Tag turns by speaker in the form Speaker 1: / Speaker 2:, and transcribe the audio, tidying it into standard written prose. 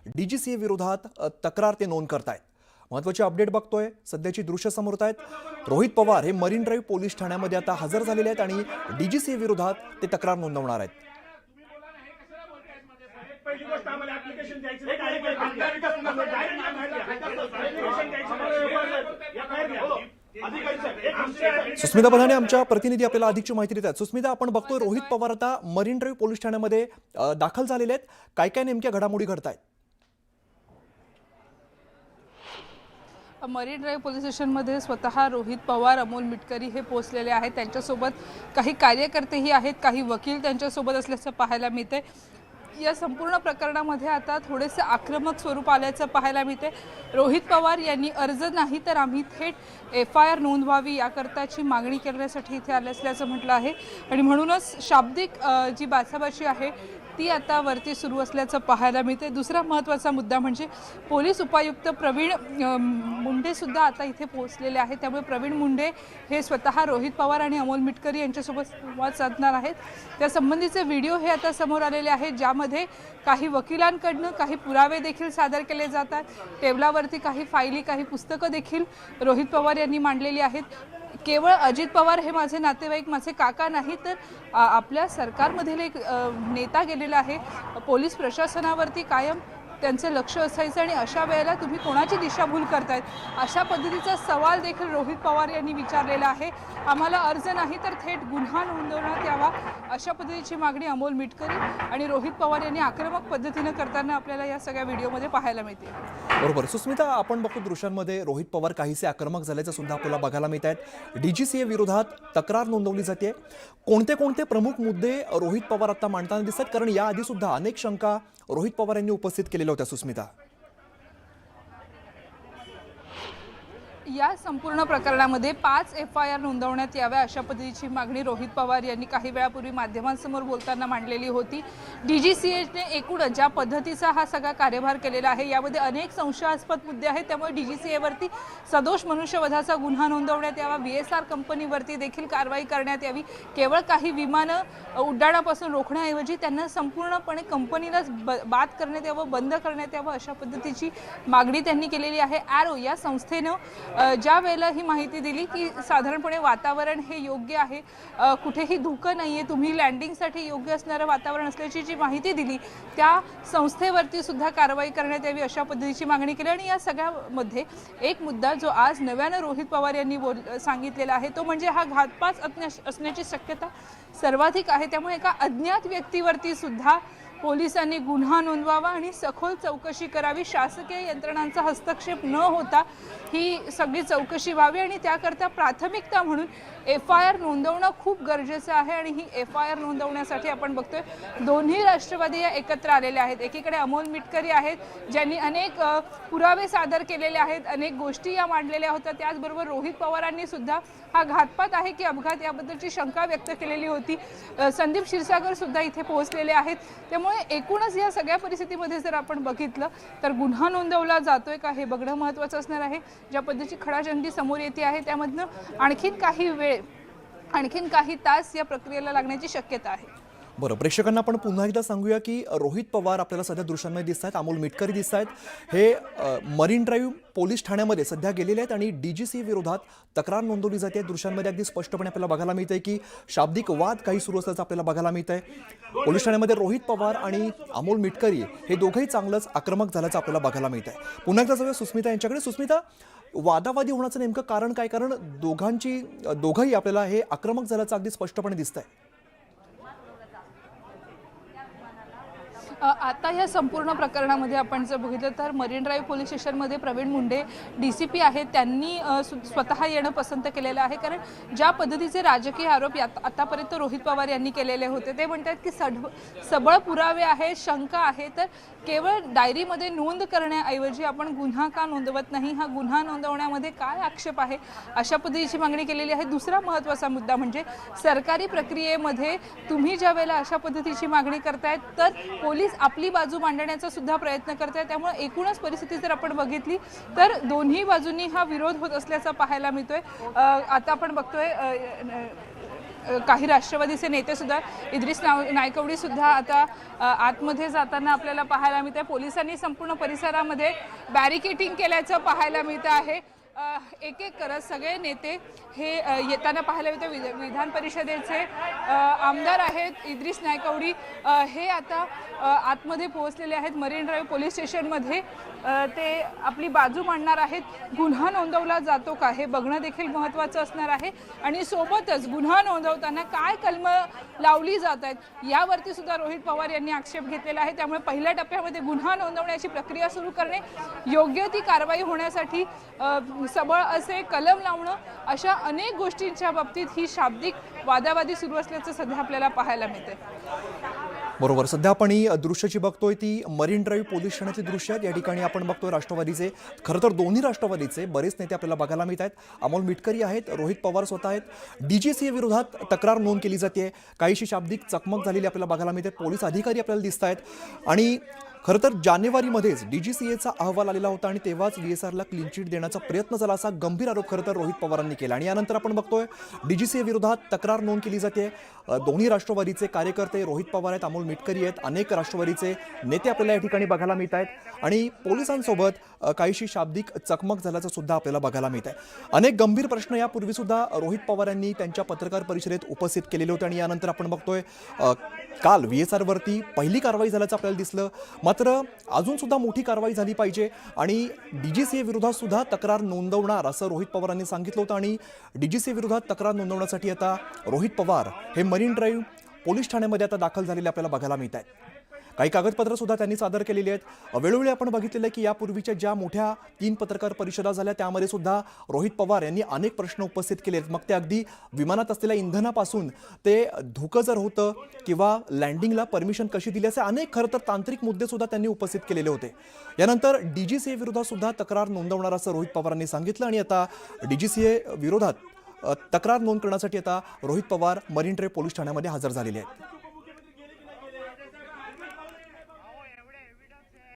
Speaker 1: DGCA विरोधात तक्रार ते नोंद करतायत। महत्त्वाची अपडेट बघतोय, सध्याची दृश्य समोर आहेत। रोहित पवार हे मरीन ड्राइव्ह पोलीस ठाण्यामध्ये आता हजर झालेले आहेत आणि डीजीसीए विरोधात ते तक्रार नोंदवणार आहेत। सुस्मिता बधाने आमच्या प्रतिनिधी आपल्याला अधिकची माहिती देतात। सुस्मिता, आपण बघतोय रोहित पवार आता मरीन ड्राइव्ह पोलीस ठाण्यामध्ये दाखल झालेले आहेत। काय काय नेमक्या घडामोडी घडतायत?
Speaker 2: मरीन ड्राइव्ह पोलीस स्टेशनमध्ये स्वतः रोहित पवार, अमोल मिटकरी हे पोहोचलेले आहेत। त्यांच्यासोबत काही कार्यकर्तेही आहेत, काही वकील त्यांच्यासोबत असल्याचं पाहायला मिळते। या संपूर्ण प्रकरणामध्ये आता थोडेसे आक्रमक स्वरूप आल्याचं पाहायला मिळते। रोहित पवार यांनी अर्ज नाही तर आम्ही थेट FIR नोंदवावी याकरताची मागणी करण्यासाठी इथे आले असल्याचं म्हटलं आहे आणि म्हणूनच शाब्दिक जी बाचाबाची आहे ती आता वरती सुरू असल्याचं पाहायला मिळते। दुसरा महत्त्वाचा मुद्दा म्हणजे पोलीस उपायुक्त प्रवीण मुंडे सुद्धा आता इथे पोहोचलेले आहेत। त्यामुळे प्रवीण मुंडे हे स्वतः रोहित पवार आणि अमोल मिटकरी यांच्यासोबत संवाद साधणार आहेत। त्या संबंधीचे व्हिडिओ हे आता समोर आलेले आहेत, ज्यामध्ये काही वकिलांकडून काही पुरावे देखील सादर केले जातात। टेबलावरती काही फायली, काही पुस्तकं देखील रोहित पवार यांनी मांडलेली आहेत। केवळ अजित पवार हे माझे नातेवाईक, माझे काका नाही, तर आपल्या सरकारमधील एक नेता गेलेला आहे। पोलीस प्रशासनावरती कायम त्यांचं लक्ष असायचं आणि अशा वेळेला तुम्ही कोणाची दिशाभूल करतायत अशा पद्धतीचा सवाल देखील रोहित पवार यांनी विचारलेला आहे। आम्हाला अर्ज नाही तर थेट गुन्हा नोंदवण्यात यावा अशा पद्धतीची मागणी अमोल मिटकरी आणि रोहित पवार यांनी आक्रमक पद्धतीने करताना आपल्याला या सगळ्या व्हिडिओमध्ये पाहायला मिळते।
Speaker 1: बरोबर सुस्मिता, आपण बघतो दृश्यांमध्ये रोहित पवार काहीसे आक्रमक झाल्याचं सुद्धा आपल्याला बघायला मिळत आहेत। डीजीसीए विरोधात तक्रार नोंदवली जाते। कोणते कोणते प्रमुख मुद्दे रोहित पवार आता मांडताना दिसतात? कारण याआधी सुद्धा अनेक शंका रोहित पवार यांनी उपस्थित केलेल्या होत्या। सुस्मिता,
Speaker 2: या संपूर्ण प्रकरणामध्ये 5 FIR नोंदवण्यात याव्या अशा पद्धतीची मागणी रोहित पवार यांनी काही वेळापूर्वी माध्यमांसमोर बोलताना मांडलेली होती। डीजीसीएने एकूणच ज्या पद्धतीचा हा सगळा कार्यभार केलेला आहे यामध्ये अनेक संशयास्पद मुद्दे आहेत। त्यामुळे डीजीसीएवरती सदोष मनुष्यवधाचा गुन्हा नोंदवण्यात यावा, VSR कंपनीवरती देखील कारवाई करण्यात यावी। केवळ काही विमानं उड्डाणापासून रोखण्याऐवजी त्यांना संपूर्णपणे कंपनीलाच बाद करण्यात यावं, बंद करण्यात यावं अशा पद्धतीची मागणी त्यांनी केलेली आहे। ॲरो या संस्थेनं ज्या वेळेला ही माहिती दिली की साधारणपणे वातावरण हे योग्य आहे, कुठेही धोका नाहीये, तुम्ही लँडिंगसाठी योग्य असणारं वातावरण असल्याची जी माहिती दिली त्या संस्थेवरती सुद्धा कारवाई करण्यात यावी अशा पद्धतीची मागणी केली। आणि या सगळ्यामध्ये एक मुद्दा जो आज नव्यानं रोहित पवार यांनी सांगितलेला आहे तो म्हणजे हा घातपात असण्याची शक्यता सर्वाधिक आहे। त्यामुळे एका अज्ञात व्यक्तीवरती सुद्धा पोलिसांनी गुन्हा नोंदवावा आणि सखोल चौकशी करावी। शासकीय यंत्रणांचा हस्तक्षेप न होता ही सगळी चौकशी व्हावी आणि त्याकरता प्राथमिकता म्हणून FIR नोंदवणं खूप गरजेचं आहे। आणि ही FIR नोंदवण्यासाठी आपण बघतोय दोन्ही राष्ट्रवादी या एकत्र आलेले आहेत। एकीकडे अमोल मिटकरी आहेत, ज्यांनी अनेक पुरावे सादर केलेले आहेत, अनेक गोष्टी या मांडलेल्या होत्या। त्याचबरोबर रोहित पवारांनी सुद्धा हा घातपात आहे की अपघात याबद्दलची शंका व्यक्त केलेली होती। संदीप क्षीरसागर सुद्धा इथे पोहोचलेले आहेत। त्यामुळे एकूणच या सगळ्या परिस्थितीमध्ये जर आपण बघितलं तर गुन्हा नोंदवला जातोय का हे बघणं महत्त्वाचं असणार आहे। ज्या पद्धतीची खडाजंगी समोर येते आहे त्यामधनं आणखीन काही वेळ, आणखीन काही तास या प्रक्रियेला लागण्याची शक्यता आहे।
Speaker 1: बरं, प्रेक्षकांना आपण पुन्हा एकदा सांगूया की रोहित पवार आपल्याला सध्या दृश्यांमध्ये दिसत आहेत, अमोल मिटकरी दिसत आहेत, हे मरीन ड्राइव्ह पोलीस ठाण्यामध्ये सध्या गेलेले आहेत आणि डीजीसीए विरोधात तक्रार नोंदवली जाते। दृश्यांमध्ये अगदी स्पष्टपणे आपल्याला बघायला मिळतंय की शाब्दिक वाद काही सुरू असल्याचं आपल्याला बघायला मिळतंय। पोलीस ठाण्यामध्ये रोहित पवार आणि अमोल मिटकरी हे दोघंही चांगलंच आक्रमक झाल्याचं आपल्याला बघायला मिळतंय। पुन्हा एकदा जाऊया सुस्मिता यांच्याकडे। सुस्मिता, वादावादी होण्याचं नेमकं कारण काय? कारण दोघंही आपल्याला हे आक्रमक झाल्याचं अगदी स्पष्टपणे दिसतंय।
Speaker 2: आता या संपूर्ण प्रकरणामध्ये आपण जर बघितलं तर मरीन ड्राइव्ह पोलीस स्टेशनमध्ये प्रवीण मुंडे DCP आहेत, त्यांनी स्वतः येणं पसंत केलेलं आहे। कारण ज्या पद्धतीचे राजकीय आरोप आतापर्यंत रोहित पवार यांनी केलेले होते ते म्हणतात की सबळ पुरावे आहेत, शंका आहे, तर केवळ डायरीमध्ये नोंद करण्याऐवजी आपण गुन्हा का नोंदवत नाही, हा गुन्हा नोंदवण्यामध्ये काय आक्षेप आहे अशा पद्धतीची मागणी केलेली आहे। दुसरा महत्त्वाचा मुद्दा म्हणजे सरकारी प्रक्रियेमध्ये तुम्ही ज्या वेळेला अशा पद्धतीची मागणी करतायत तर पोलीस आपली बाजू मांडण्याचा सुद्धा प्रयत्न करते। त्यामुळे एकूणच परिस्थिती जर आपण बघितली तर दोन्ही बाजूंनी हा विरोध होत असल्याचं पाहायला मिळतोय। आता आपण बघतोय काही राष्ट्रवादीचे नेते सुद्धा इद्रिस नायकवडी सुद्धा आता आतमध्ये जाताना आपल्याला पाहायला मिळते. पोलिसांनी संपूर्ण परिसरामध्ये बॅरिकेटिंग केल्याचं पाहायला मिळतं आहे. एक एक करत सगळे नेते हे येताना पाहायला मिळते. विधान परिषदेचे आमदार आहेत इद्रिस नायकवडी, हे आता आतमध्ये पोहोचलेले आहेत मरीन ड्राईव्ह पोलीस स्टेशनमध्ये. ते आपली बाजू मांडणार आहेत. गुन्हा नोंदवला जातो का हे बघणं देखील महत्त्वाचं असणार आहे आणि सोबतच गुन्हा नोंदवताना काय कलमं लावली जात आहेत यावरती सुद्धा रोहित पवार यांनी आक्षेप घेतलेला आहे. त्यामुळे पहिल्या टप्प्यामध्ये गुन्हा नोंदवण्याची प्रक्रिया सुरू करणे, योग्य ती कारवाई होण्यासाठी सबळ असे कलम लावणं, अशा अनेक गोष्टींच्या बाबतीत ही शाब्दिक वादावादी सुरू असल्याचं सध्या आपल्याला पाहायला मिळते.
Speaker 1: बरोबर, सध्या आपण ही दृश्य जी बघतोय ती मरीन ड्राईव्ह पोलीस ठाण्याची दृश्य आहेत. या ठिकाणी आपण बघतोय राष्ट्रवादीचे, खरं तर दोन्ही राष्ट्रवादीचे बरेच नेते आपल्याला बघायला मिळत आहेत. अमोल मिटकरी आहेत, रोहित पवार स्वतः आहेत. DGCA विरोधात तक्रार नोंद केली जाते. काहीशी शाब्दिक चकमक झालेली आपल्याला बघायला मिळते. पोलीस अधिकारी आपल्याला दिसत आहेत आणि खरं तर जानेवारीमध्येच DGCAचा अहवाल आलेला होता आणि तेव्हाच VSRला क्लीन चिट देण्याचा प्रयत्न झाला, असा गंभीर आरोप खरं तर रोहित पवारांनी केला. आणि यानंतर आपण बघतोय DGCA विरोधात तक्रार नोंद केली जाते. दोन्ही राष्ट्रवादीचे कार्यकर्ते रोहित पवार आहेत, अमोल मिटकरी आहेत, अनेक राष्ट्रवादीचे नेते आपल्याला या ठिकाणी बघायला मिळत आहेत आणि पोलिसांसोबत काहीशी शाब्दिक चकमक झाल्याचं सुद्धा आपल्याला बघायला मिळत आहे. अनेक गंभीर प्रश्न यापूर्वी सुद्धा रोहित पवार यांनी त्यांच्या पत्रकार परिषदेत उपस्थित केलेले होते आणि यानंतर आपण बघतोय काल VSRवरती पहिली कारवाई झाल्याचं आपल्याला दिसलं. मात्र अजून सुद्धा मोठी कारवाई झाली पाहिजे आणि DGCA विरोधात सुद्धा तक्रार नोंदवणार असं रोहित पवारांनी सांगितलं होतं आणि DGCA विरोधात तक्रार नोंदवण्यासाठी आता रोहित पवार हे मरीन ड्राईव्ह पोलीस ठाण्यामध्ये आता दाखल झालेले आपल्याला बघायला मिळत आहेत. काही कागदपत्र सुद्धा त्यांनी सादर केलेली आहेत. वेळोवेळी आपण बघितलेलं आहे की यापूर्वीच्या ज्या मोठ्या 3 पत्रकार परिषदा झाल्या त्यामध्ये सुद्धा रोहित पवार यांनी अनेक प्रश्न उपस्थित केले आहेत. मग ते अगदी विमानात असलेल्या इंधनापासून ते धोकं जर होतं किंवा लँडिंगला परमिशन कशी दिली, असे अनेक खरं तर तांत्रिक मुद्दे सुद्धा त्यांनी उपस्थित केलेले होते. यानंतर DGCA विरोधात सुद्धा तक्रार नोंदवणार असं रोहित पवारांनी सांगितलं आणि आता DGCA विरोधात तक्रार नोंद करण्यासाठी आता Rohit Pawar marine drive police ठाण्यामध्ये हजर झालेले आहेत.